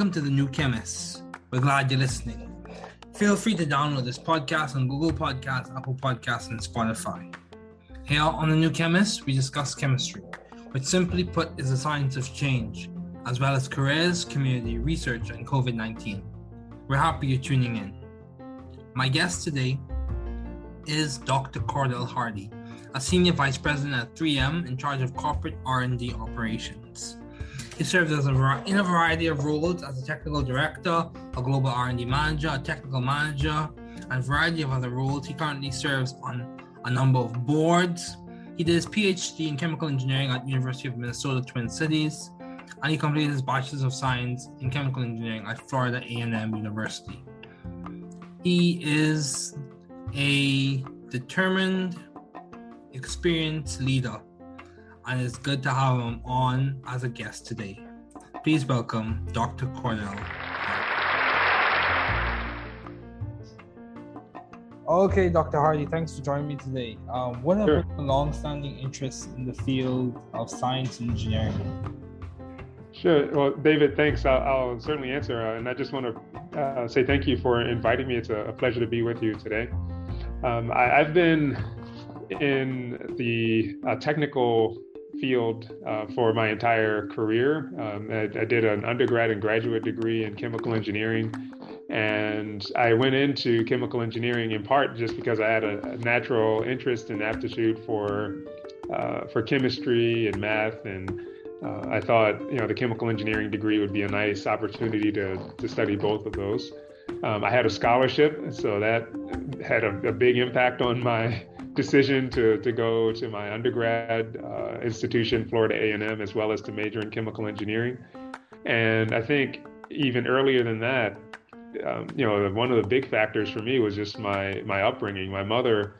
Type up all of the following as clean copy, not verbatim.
Welcome to the New Chemist. We're glad you're listening. Feel free to download this podcast on Google Podcasts, Apple Podcasts, and Spotify. Here on the New Chemist, we discuss chemistry, which simply put is the science of change, as well as careers, community, research, and COVID-19. We're happy you're tuning in. My guest today is Dr. Cordell Hardy, a Senior Vice President at 3M in charge of corporate R&D operations. He serves in a variety of roles as a technical director, a global R&D manager, a technical manager, and a variety of other roles. He currently serves on a number of boards. He did his PhD in chemical engineering at University of Minnesota Twin Cities, and he completed his Bachelor's of Science in chemical engineering at Florida A&M University. He is a determined, experienced leader, and it's good to have him on as a guest today. Please welcome Dr. Cordell. Okay, Dr. Hardy, thanks for joining me today. What are your long-standing interests in the field of science and engineering? Sure. Well, David, thanks. I'll certainly answer. And I just want to say thank you for inviting me. It's a pleasure to be with you today. I've been in the technical field for my entire career. I did an undergrad and graduate degree in chemical engineering, and I went into chemical engineering in part just because I had a natural interest and aptitude for chemistry and math, and I thought the chemical engineering degree would be a nice opportunity to study both of those. I had a scholarship, so that had a big impact on my decision to go to my undergrad institution, Florida A&M, as well as to major in chemical engineering. And I think even earlier than that, one of the big factors for me was just my upbringing. My mother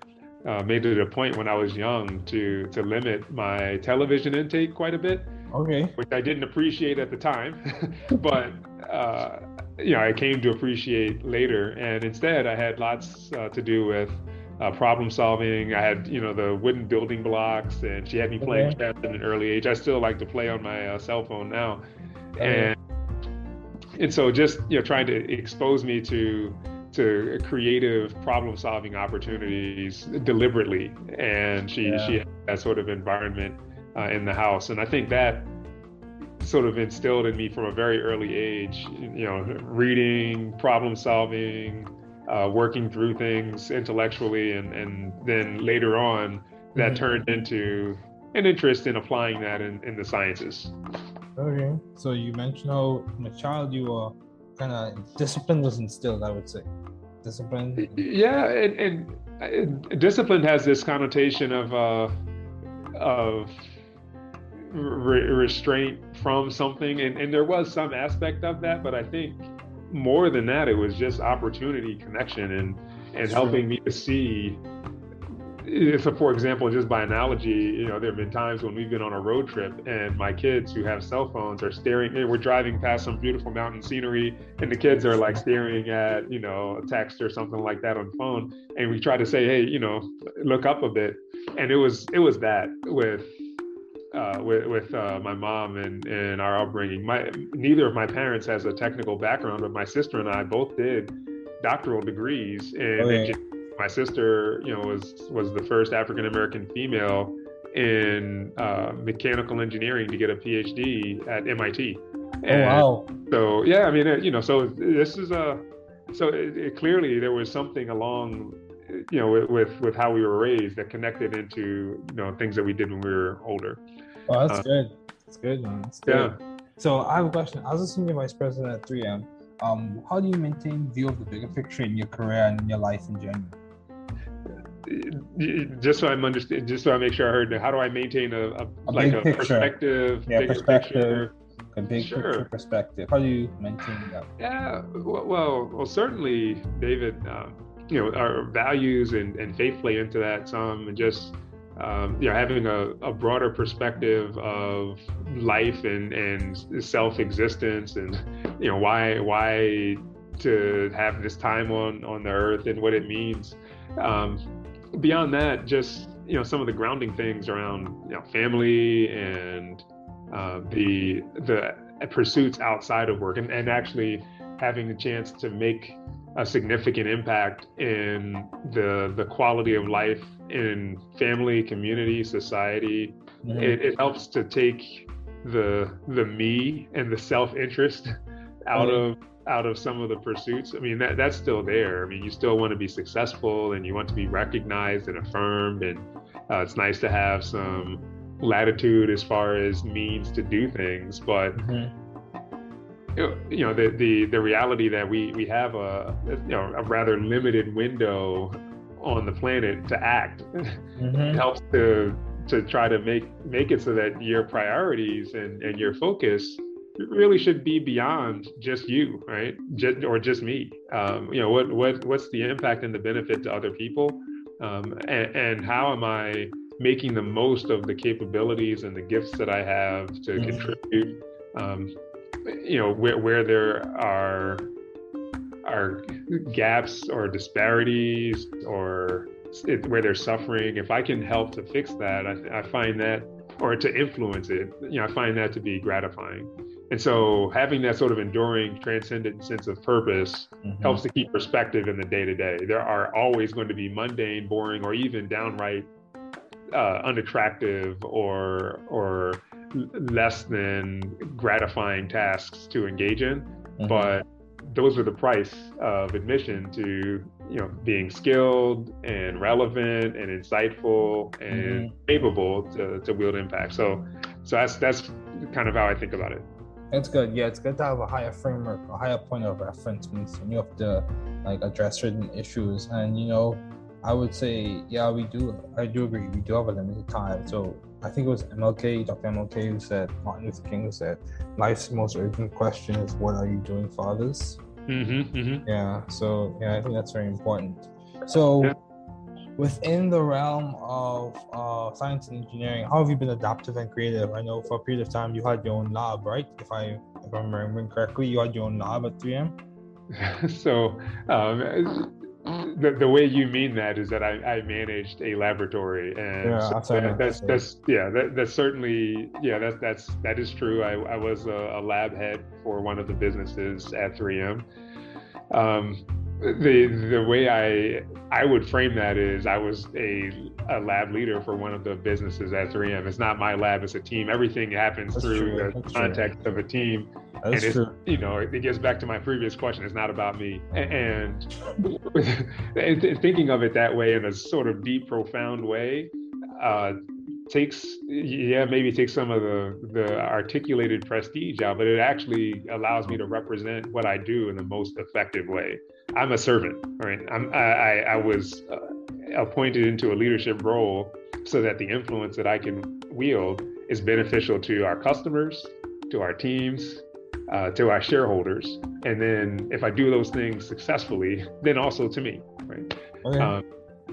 made it a point when I was young to limit my television intake quite a bit. Okay. Which I didn't appreciate at the time, but I came to appreciate later. And instead, I had lots to do with problem solving. I had, the wooden building blocks, and she had me playing chess at an early age. I still like to play on my cell phone now, and so just trying to expose me to creative problem solving opportunities deliberately. And she had that sort of environment in the house, and I think that sort of instilled in me from a very early age, reading, problem solving, working through things intellectually, and then later on that turned into an interest in applying that in the sciences. Okay, so you mentioned how from a child you were kind of discipline was instilled, I would say. Discipline. Yeah, and discipline has this connotation of restraint from something, and there was some aspect of that, but I think more than that, it was just opportunity, connection, and helping me to see. So, for example, just by analogy, there have been times when we've been on a road trip and my kids who have cell phones are staring. We're driving past some beautiful mountain scenery, and the kids are like staring at, a text or something like that on the phone. And we try to say, hey, look up a bit. And it was that with my mom and our upbringing. Neither of my parents has a technical background, but my sister and I both did doctoral degrees, and my sister, was the first African American female in mechanical engineering to get a PhD at MIT. And wow! So yeah, I mean, so this is clearly there was something along, with how we were raised that connected into things that we did when we were older. Oh, that's good. That's good, man. That's good. Yeah. So I have a question. As a senior vice president at 3M, how do you maintain view of the bigger picture in your career and in your life in general? Just so I make sure I heard, how do I maintain a perspective? Yeah, perspective. A big picture perspective. How do you maintain that? Yeah, well, certainly, David, our values and faith play into that some, and just having a broader perspective of life and self-existence, and why to have this time on the earth and what it means. Beyond that, just some of the grounding things around family and the pursuits outside of work, and actually having the chance to make a significant impact in the quality of life in family, community, society. Mm-hmm. It helps to take the me and the self-interest out of some of the pursuits. I mean, that's still there. I mean, you still want to be successful and you want to be recognized and affirmed, and it's nice to have some latitude as far as means to do things, but you know, the reality that we have a rather limited window on the planet to act helps to try to make it so that your priorities and your focus really should be beyond just you, right? Or just me. You know, what's the impact and the benefit to other people, and how am I making the most of the capabilities and the gifts that I have to contribute. You know, where there are gaps or disparities or where there's suffering, if I can help to fix that, I find that, or to influence it, you know, I find that to be gratifying. And so having that sort of enduring, transcendent sense of purpose helps to keep perspective in the day-to-day. There are always going to be mundane, boring, or even downright unattractive or less than gratifying tasks to engage in, but those are the price of admission to, you know, being skilled and relevant and insightful and capable to wield impact. So that's kind of how I think about it. It's good. Yeah, it's good to have a higher framework, a higher point of reference when you have to like address certain issues. And you know, I would say, yeah, I do agree. We do have a limited time. So I think it was Dr. MLK who said, Martin Luther King who said, life's most urgent question is, what are you doing for others? Yeah. So yeah, I think that's very important. So within the realm of science and engineering, how have you been adaptive and creative? I know for a period of time you had your own lab, right? If I'm remembering correctly, you had your own lab at 3M. So the way you mean that is that I managed a laboratory, and that's certainly, that is true. I was a lab head for one of the businesses at 3M. The way I would frame that is I was a lab leader for one of the businesses at 3M. It's not my lab, it's a team. Everything happens through the context of a team. That's true. You know, it gets back to my previous question. It's not about me. And thinking of it that way in a sort of deep, profound way takes some of the articulated prestige out, but it actually allows me to represent what I do in the most effective way. I'm a servant, right? I was appointed into a leadership role so that the influence that I can wield is beneficial to our customers, to our teams, to our shareholders. And then if I do those things successfully, then also to me, right? Okay.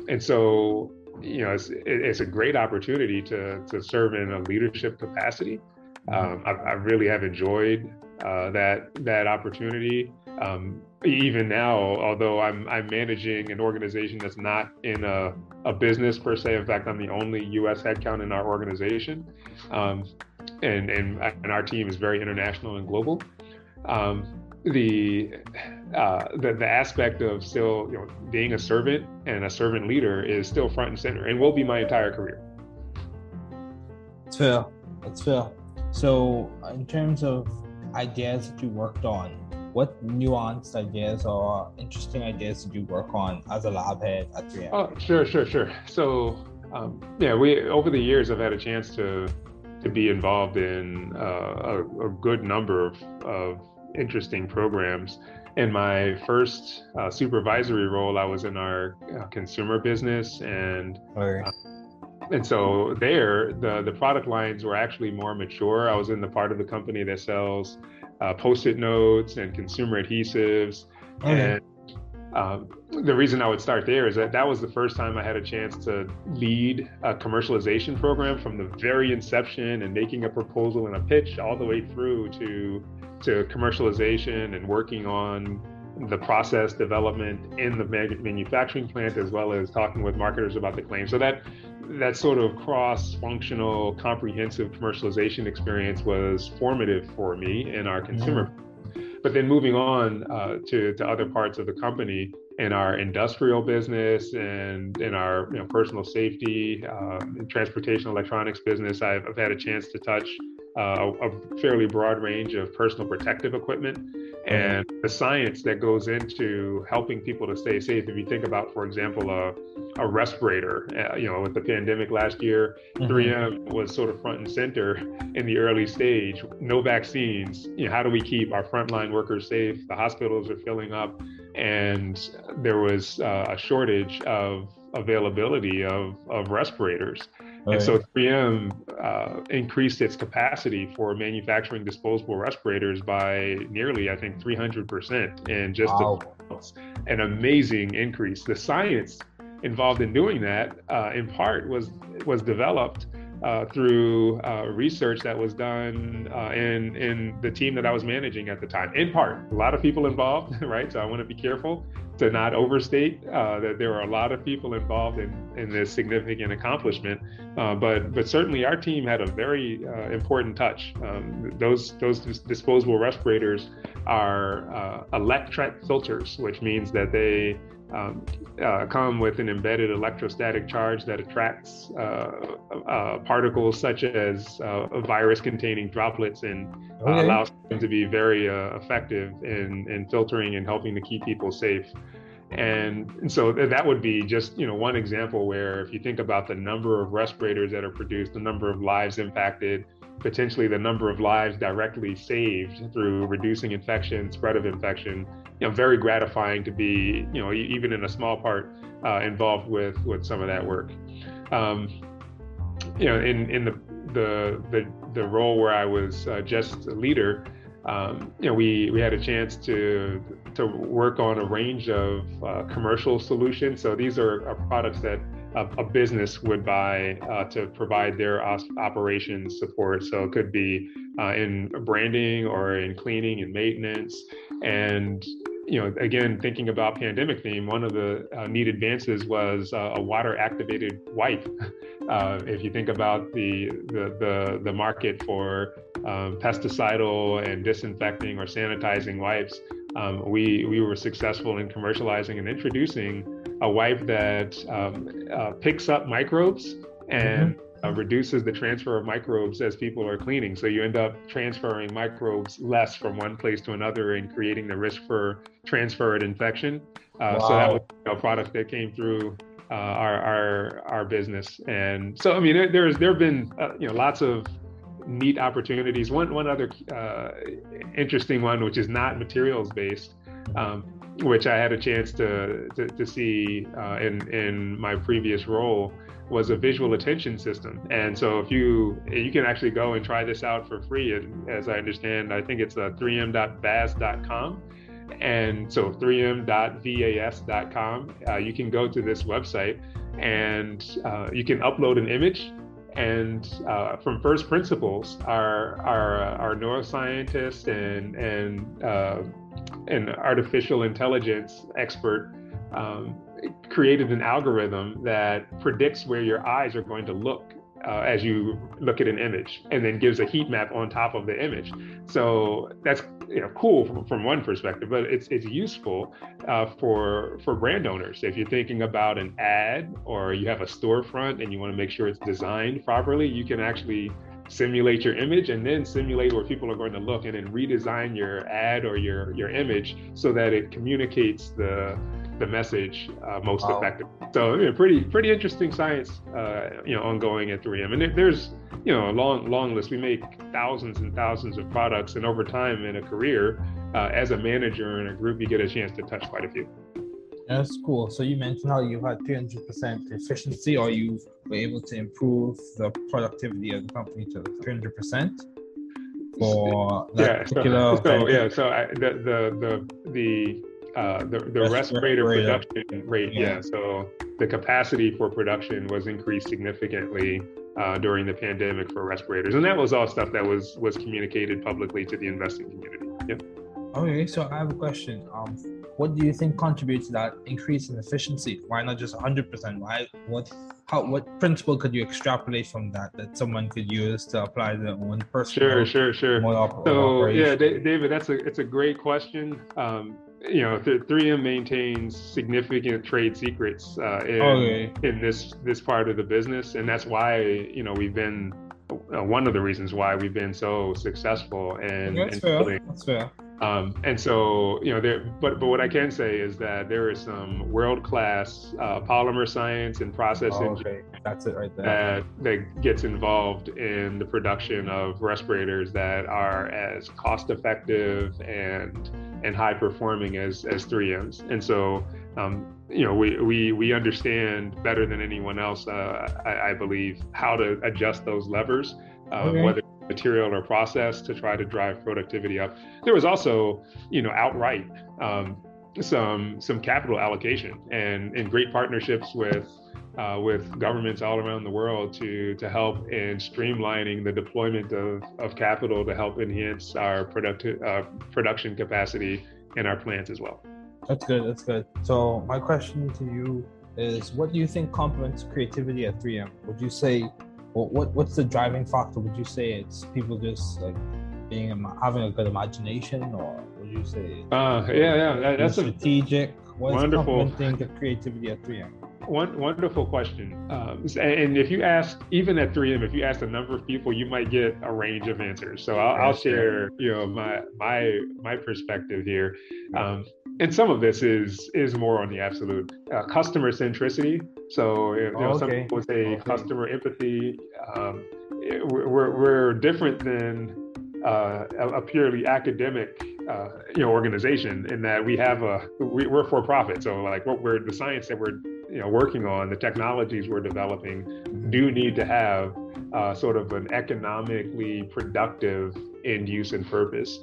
And so, you know, it's a great opportunity to serve in a leadership capacity. I really have enjoyed that opportunity. Even now, although I'm managing an organization that's not in a business per se. In fact, I'm the only U.S. headcount in our organization, and our team is very international and global. The aspect of still, you know, being a servant and a servant leader is still front and center, and will be my entire career. It's fair. It's fair. So, in terms of ideas that you worked on, what nuanced ideas or interesting ideas did you work on as a lab head at 3M? Oh, sure. So, we over the years I've had a chance to be involved in a good number of interesting programs. In my first supervisory role, I was in our consumer business, and so there, the product lines were actually more mature. I was in the part of the company that sells Post-it notes and consumer adhesives. And the reason I would start there is that was the first time I had a chance to lead a commercialization program from the very inception and making a proposal and a pitch all the way through to commercialization and working on the process development in the manufacturing plant, as well as talking with marketers about the claim. So that that sort of cross-functional, comprehensive commercialization experience was formative for me in our consumer. But then moving on to other parts of the company, in our industrial business and in our personal safety, transportation electronics business, I've had a chance to touch a fairly broad range of personal protective equipment and the science that goes into helping people to stay safe. If you think about, for example, a respirator, with the pandemic last year, 3M was sort of front and center in the early stage. No vaccines. How do we keep our frontline workers safe? The hospitals are filling up, and there was a shortage of availability of respirators. And so 3M increased its capacity for manufacturing disposable respirators by nearly, I think, 300% in just an amazing increase. The science involved in doing that, in part, was developed through research that was done in the team that I was managing at the time. In part, a lot of people involved, right? So I want to be careful to not overstate that there are a lot of people involved in this significant accomplishment. But certainly our team had a very important touch. Those disposable respirators are electret filters, which means that they come with an embedded electrostatic charge that attracts particles such as virus-containing droplets and allows them to be very effective in filtering and helping to keep people safe. And so that would be just one example where, if you think about the number of respirators that are produced, the number of lives impacted, potentially the number of lives directly saved through reducing infection, spread of infection, very gratifying to be, even in a small part, involved with some of that work. In the role where I was just a leader, we had a chance to work on a range of commercial solutions. So these are products that a business would buy to provide their operations support. So it could be in branding or in cleaning and maintenance. And again, thinking about pandemic theme, one of the neat advances was a water activated wipe. If you think about the market for pesticidal and disinfecting or sanitizing wipes, we were successful in commercializing and introducing a wipe that picks up microbes and reduces the transfer of microbes as people are cleaning. So you end up transferring microbes less from one place to another and creating the risk for transfer and infection. So that was a product that came through our business. And so, there have been lots of neat opportunities. One other interesting one, which is not materials based, which I had a chance to see in my previous role, was a visual attention system. And so if you can actually go and try this out for free, as I understand, I think it's 3m.vas.com. And so 3m.vas.com, you can go to this website and you can upload an image. And from first principles, our neuroscientist and artificial intelligence expert created an algorithm that predicts where your eyes are going to look as you look at an image, and then gives a heat map on top of the image. So that's cool from one perspective, but it's useful for brand owners. If you're thinking about an ad or you have a storefront and you want to make sure it's designed properly, you can actually simulate your image and then simulate where people are going to look, and then redesign your ad or your image so that it communicates the message most effective. So pretty interesting science ongoing at 3M. And there's a long list. We make thousands and thousands of products, and over time in a career as a manager in a group, you get a chance to touch quite a few. That's cool. So you mentioned how you had 300% efficiency, or you were able to improve the productivity of the company to 300% for that particular. The respirator production rate, so the capacity for production was increased significantly during the pandemic for respirators, and that was all stuff that was communicated publicly to the investing community. Yep. Okay, so I have a question. what do you think contributes to that increase in efficiency? Why not just 100%? What principle could you extrapolate from that someone could use to apply their own personal Sure. So yeah, David, it's a great question. 3M maintains significant trade secrets in this part of the business, and that's why we've been one of the reasons why we've been so successful. And that's fair. And so, but what I can say is that there is some world-class polymer science and process engineering that's it right there. that gets involved in the production of respirators that are as cost-effective and high-performing as 3M's. And so, we understand better than anyone else, I believe, how to adjust those levers, whether material or process, to try to drive productivity up. There was also, outright some capital allocation and great partnerships with governments all around the world to help in streamlining the deployment of capital to help enhance our production capacity in our plants as well. That's good. So my question to you is, what do you think complements creativity at 3M? Would you say, what's the driving factor? Would you say it's people just like having a good imagination, or would you say that's strategic? What's wonderful complementing the creativity at 3M? Wonderful question. And if you ask, even at 3M, if you ask a number of people, you might get a range of answers. So I'll share, my perspective here. And some of this is more on the absolute customer centricity. So some people would say customer empathy. We're different than a purely academic organization in that we're for profit. So like the science that we're working on, the technologies we're developing do need to have sort of an economically productive end use and purpose.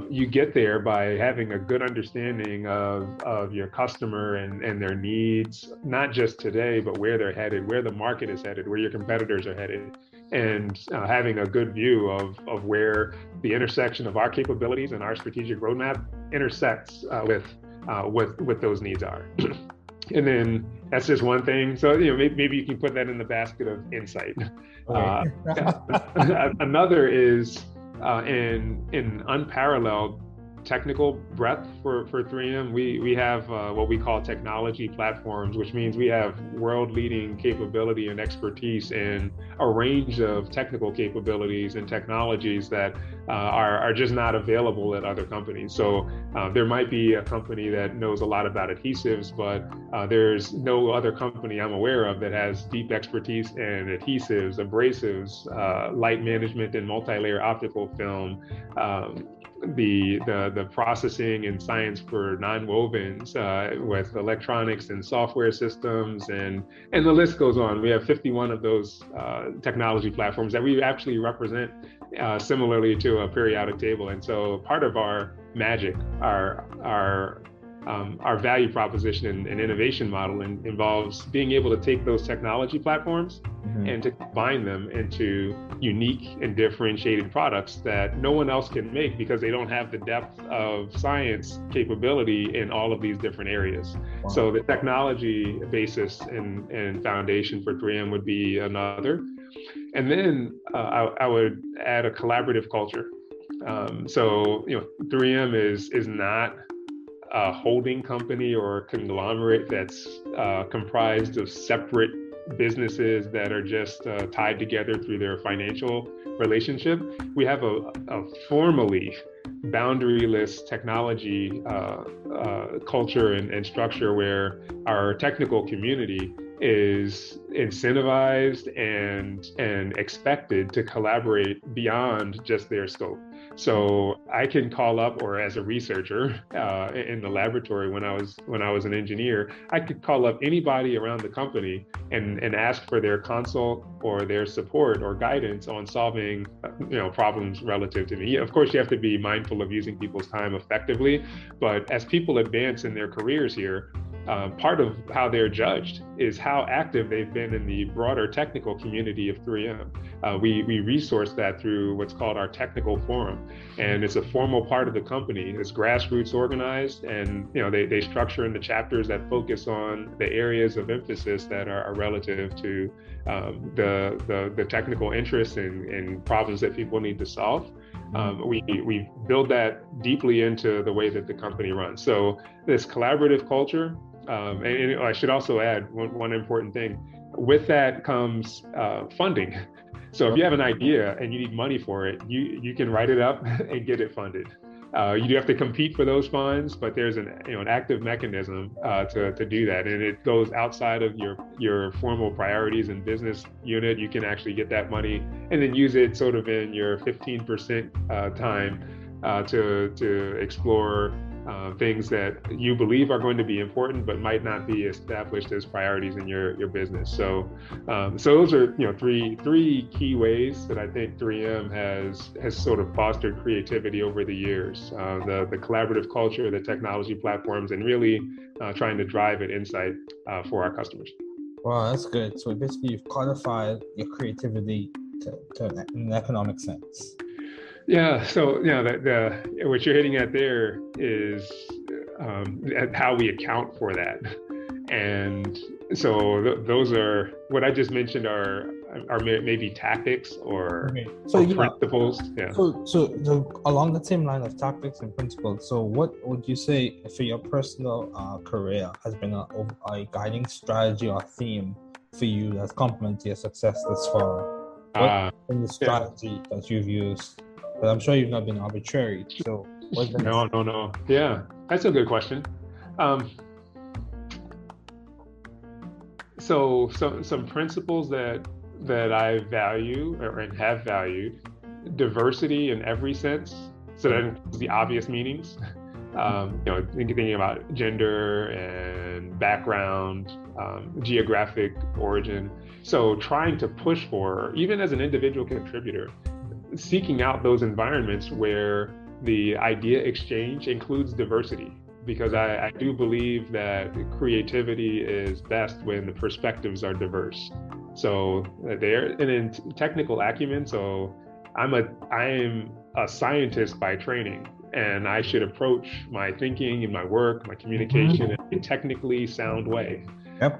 You get there by having a good understanding of your customer and their needs, not just today, but where they're headed, where the market is headed, where your competitors are headed, and having a good view of where the intersection of our capabilities and our strategic roadmap intersects with those needs are. And then that's just one thing. So maybe you can put that in the basket of insight. Another is in unparalleled technical breadth for 3M. We have what we call technology platforms, which means we have world-leading capability and expertise in a range of technical capabilities and technologies that are just not available at other companies. So there might be a company that knows a lot about adhesives, but there's no other company I'm aware of that has deep expertise in adhesives, abrasives, light management and multi-layer optical film, the processing and science for nonwovens with electronics and software systems, and the list goes on. We have 51 of those technology platforms that we actually represent similarly to a periodic table. And so part of our magic, our value proposition and innovation model involves being able to take those technology platforms and to combine them into unique and differentiated products that no one else can make because they don't have the depth of science capability in all of these different areas. Wow. So the technology basis and foundation for 3M would be another. And then I would add a collaborative culture. So 3M is not a holding company or conglomerate that's comprised of separate businesses that are just tied together through their financial relationship. We have a formally boundaryless technology culture and structure where our technical community is incentivized and expected to collaborate beyond just their scope. So I can call up, or as a researcher in the laboratory when I was an engineer, I could call up anybody around the company and ask for their consult or their support or guidance on solving problems relative to me. Of course, you have to be mindful of using people's time effectively, but as people advance in their careers here, part of how they're judged is how active they've been in the broader technical community of 3M. We resource that through what's called our technical forum, and it's a formal part of the company. It's grassroots organized, and they structure in the chapters that focus on the areas of emphasis that are relative to the technical interests and problems that people need to solve. We build that deeply into the way that the company runs. So this collaborative culture, and I should also add one important thing. With that comes funding. So if you have an idea and you need money for it, you can write it up and get it funded. You do have to compete for those funds, but there's an active mechanism to do that, and it goes outside of your formal priorities and business unit. You can actually get that money and then use it sort of in your 15% time to explore things that you believe are going to be important, but might not be established as priorities in your business. So those are three key ways that I think 3M has sort of fostered creativity over the years. The collaborative culture, the technology platforms, and really trying to drive an insight for our customers. Wow, that's good. So basically, you've codified your creativity to in an economic sense. Yeah, so what you're hitting at there is how we account for that, and so those are what I just mentioned are maybe tactics or principles. Yeah. So along the same line of tactics and principles. So what would you say for your personal career has been a guiding strategy or theme for you that's complemented your success thus far? What in the strategy that you've used? But I'm sure you've not been arbitrary. So no. Yeah, that's a good question. So some principles that I value and have valued: diversity in every sense. So that includes the obvious meanings. Thinking about gender and background, geographic origin. So trying to push for, even as an individual contributor, seeking out those environments where the idea exchange includes diversity, because I do believe that creativity is best when the perspectives are diverse. So and then technical acumen. So I am a scientist by training, and I should approach my thinking and my work, my communication in a technically sound way. Yep.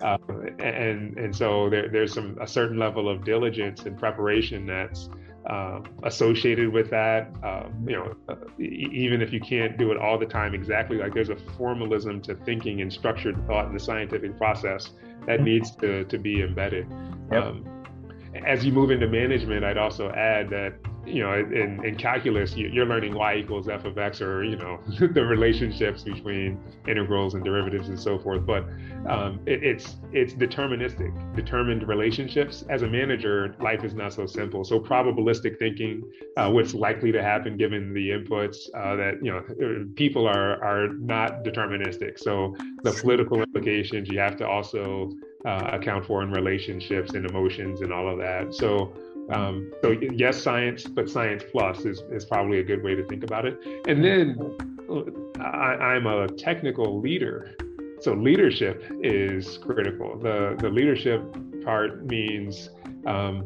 And so there's a certain level of diligence and preparation that's associated with that. Even if you can't do it all the time exactly, like there's a formalism to thinking and structured thought in the scientific process that needs to be embedded. Yep. As you move into management, I'd also add that in calculus, you're learning y equals f of x, or the relationships between integrals and derivatives and so forth. But it's deterministic, determined relationships. As a manager, life is not so simple. So probabilistic thinking, what's likely to happen given the inputs, that people are not deterministic. So the political implications you have to also account for in relationships and emotions and all of that. So yes, science, but science plus is probably a good way to think about it. And then I'm a technical leader. So leadership is critical. The leadership part means the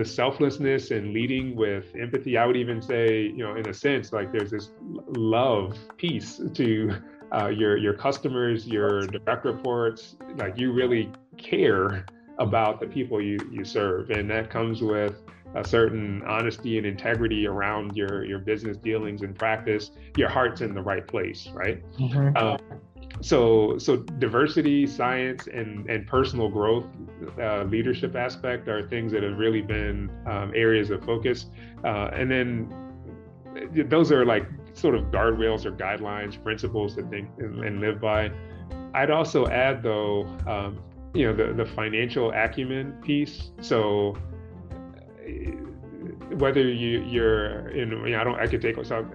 selflessness and leading with empathy. I would even say, in a sense, like there's this love piece to your customers, your direct reports. Like you really care about the people you serve, and that comes with a certain honesty and integrity around your business dealings and practice. Your heart's in the right place, right? So diversity, science, and personal growth, leadership aspect are things that have really been areas of focus. And then those are like sort of guardrails or guidelines, principles to think and live by. I'd also add, though, the financial acumen piece. So whether you're in, I could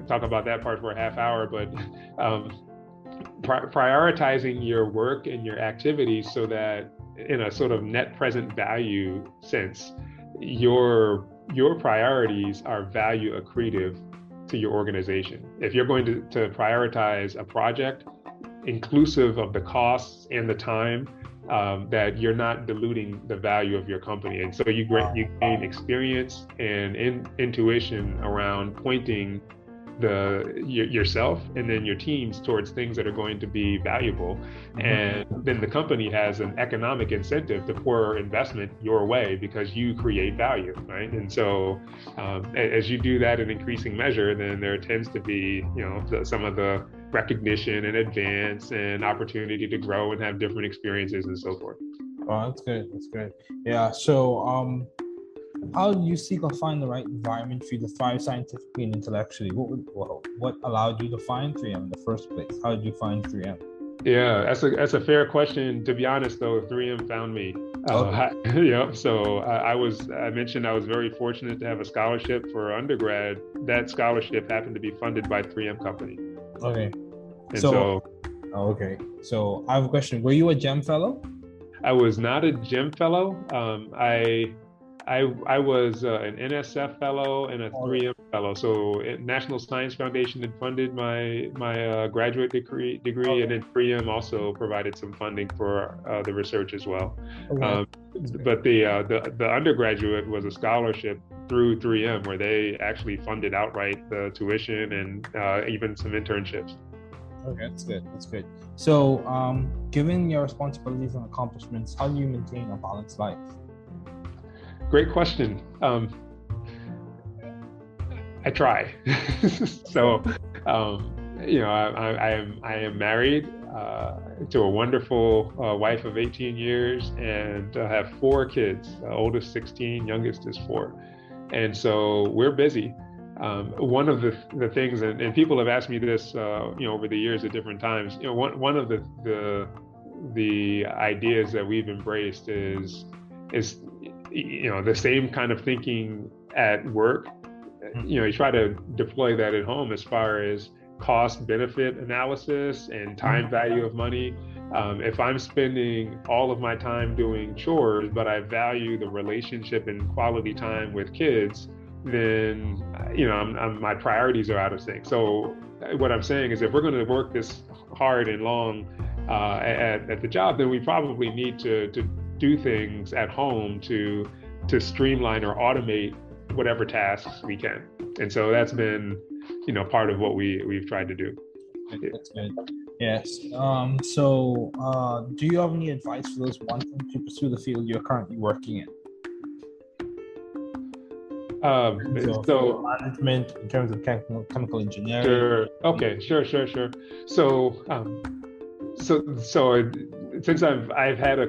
talk about that part for a half hour, but prioritizing your work and your activities so that in a sort of net present value sense, your priorities are value accretive to your organization. If you're going to prioritize a project, inclusive of the costs and the time, that you're not diluting the value of your company. And so you gain experience and intuition around pointing yourself and then your teams towards things that are going to be valuable. And then the company has an economic incentive to pour investment your way because you create value, right? And so as you do that in increasing measure, then there tends to be, some of the recognition and advance and opportunity to grow and have different experiences and so forth. Oh, that's good. That's good. Yeah. So, how do you seek or find the right environment for you to thrive scientifically and intellectually? What allowed you to find 3M in the first place? How did you find 3M? Yeah, that's a fair question. To be honest, though, 3M found me. Okay. So I mentioned I was very fortunate to have a scholarship for undergrad. That scholarship happened to be funded by 3M company. Okay. And so okay. So I have a question. Were you a GEM fellow? I was not a GEM fellow. I was an NSF fellow and a 3M fellow. So National Science Foundation had funded my graduate degree, okay. And then 3M also provided some funding for the research as well. Okay. But the undergraduate was a scholarship through 3M where they actually funded outright the tuition and even some internships. Okay, that's good. That's good. So, given your responsibilities and accomplishments, how do you maintain a balanced life? Great question. I try. So, I am married to a wonderful wife of 18 years and have 4 kids. Oldest 16, youngest is 4, and so we're busy. One of the things, and people have asked me this, over the years at different times. One of the ideas that we've embraced is the same kind of thinking at work. You try to deploy that at home as far as cost benefit analysis and time value of money. If I'm spending all of my time doing chores, but I value the relationship and quality time with kids, then my priorities are out of sync. So what I'm saying is, if we're going to work this hard and long at the job, then we probably need to do things at home to streamline or automate whatever tasks we can. And so that's been part of what we've tried to do. That's good. Yes. So do you have any advice for those wanting to pursue the field you're currently working in? So management, in terms of chemical engineering. Sure. Okay. Sure. So since I've had a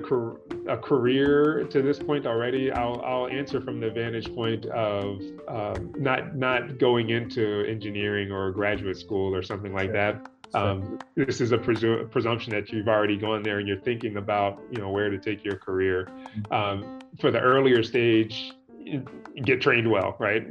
career to this point already, I'll answer from the vantage point of not going into engineering or graduate school or something like that. This is a presumption that you've already gone there and you're thinking about where to take your career. For the earlier stage, get trained well, right?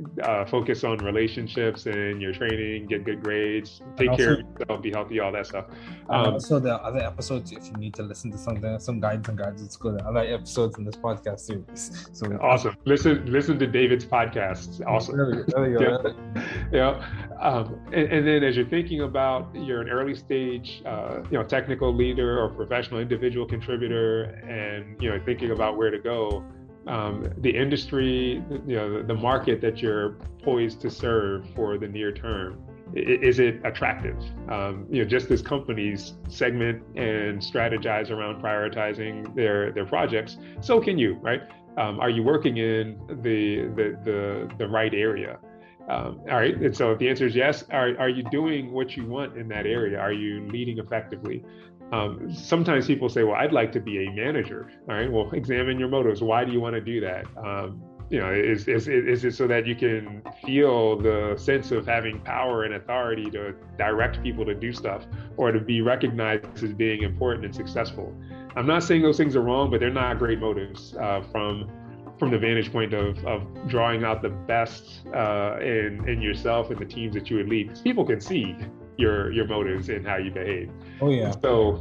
Focus on relationships and your training, get good grades, take care of yourself, be healthy, all that stuff. Also, the other episodes, if you need to listen to some guides and guides, it's good. Other episodes in this podcast series. So awesome. Listen to David's podcasts. Awesome. There you go. Yeah. And then as you're thinking about you're an early stage, technical leader or professional individual contributor, and thinking about where to go. The industry, the market that you're poised to serve for the near term, is it attractive? Just as companies segment and strategize around prioritizing their projects, so can you, right? Are you working in the right area? All right, and so if the answer is yes, are you doing what you want in that area? Are you leading effectively? Sometimes people say, well, I'd like to be a manager. All right, well, examine your motives. Why do you want to do that? Is it so that you can feel the sense of having power and authority to direct people to do stuff, or to be recognized as being important and successful? I'm not saying those things are wrong, but they're not great motives from the vantage point of drawing out the best in yourself and the teams that you would lead. Because people can see your motives and how you behave. Oh yeah. So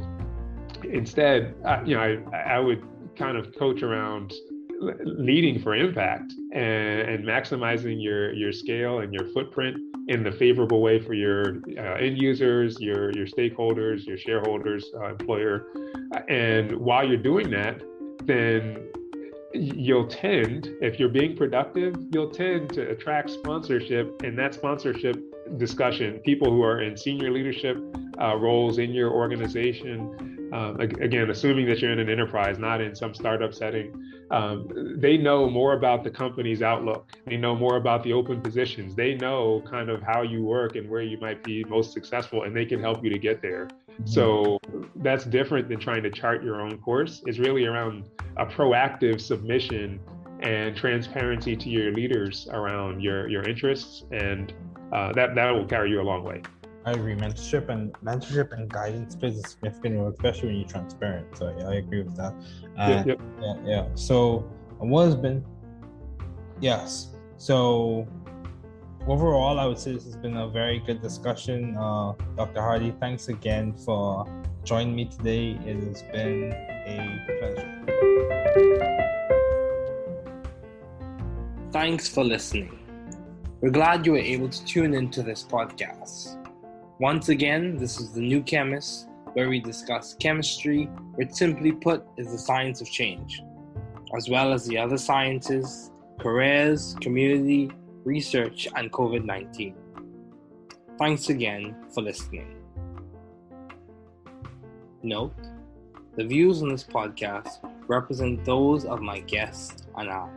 instead, I would kind of coach around leading for impact and maximizing your scale and your footprint in the favorable way for your end users, your stakeholders, your shareholders, employer. And while you're doing that, then you'll tend, if you're being productive, you'll tend to attract sponsorship, and that sponsorship discussion, people who are in senior leadership roles in your organization, again, assuming that you're in an enterprise, not in some startup setting, they know more about the company's outlook. They know more about the open positions. They know kind of how you work and where you might be most successful, and they can help you to get there. Mm-hmm. So that's different than trying to chart your own course. It's really around a proactive submission and transparency to your leaders around your interests, and that will carry you a long way. I agree. Mentorship and guidance plays a significant role, especially when you're transparent. So yeah, I agree with that. Yep. Yeah. So what has been? Yes. So overall, I would say this has been a very good discussion. Dr. Hardy, thanks again for joining me today. It has been a pleasure. Thanks for listening. We're glad you were able to tune into this podcast. Once again, this is The New Chemist, where we discuss chemistry, which simply put is the science of change, as well as the other sciences, careers, community, research, and COVID-19. Thanks again for listening. Note, the views on this podcast represent those of my guest and I.